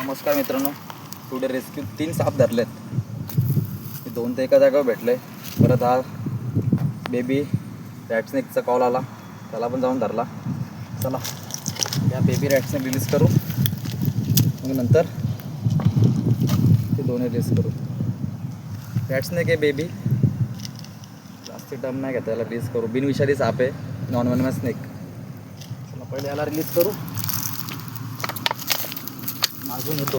नमस्कार मित्रांनो, today rescue 3 साप धरलेत. 2 तर एका जागेवर भेटले. परत हा बेबी रॅट स्नेकचा कॉल आला, त्याला पण जाऊन धरला. चला या बेबी रॅट स्नेक रिलीज करू, मग नंतर ते दोन्ही रिलीज करू. रॅट स्नेक आहे बेबी, जास्त टाइम नाही घेता, याला रिलीज करू. बिनविषारी साप आहे, नॉन वेनमस स्नेक. चला पहिले याला रिलीज करू, मागून येतो.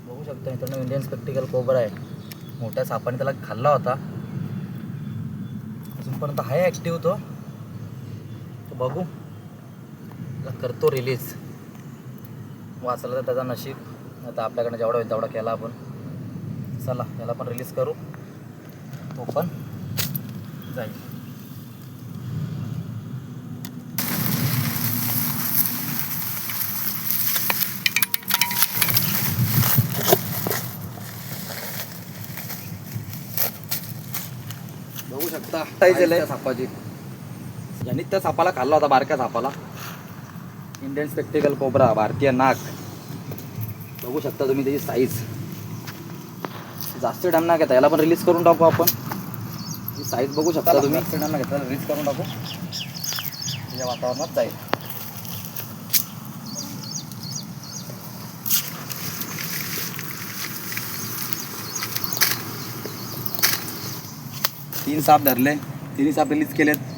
बघू शकता मित्रांनो, इंडियन स्पेक्टिकल कोबरा आहे. मोठ्या सापाने त्याला खाल्ला होता, अजूनपर्यंत आहे ॲक्टिव्ह तो. बघू, त्याला करतो रिलीज. वाचला तर त्याचा नशीब, आता आपल्याकडनं जेवढा होईल तेवढा केला आपण. चला याला पण रिलीज करू, तो पण जाईल. बघू शकता त्या सापाची, ज्यांनी त्या सापाला खाल्ला होता, बारक्या सापाला. इंडियन स्पेक्टिकल कोबरा, भारतीय नाग. बघू शकता तुम्ही त्याची साईज. जास्त टाइम नाही घेता, याला पण रिलीज करून टाकू आपण. ही साईज बघू शकता तुम्ही. जास्त टाइम नाही घेता, रिलीज करून टाकू, या वातावरणात जाईल. तीन साप धरले, तिन्ही साप रिलीज केलेत.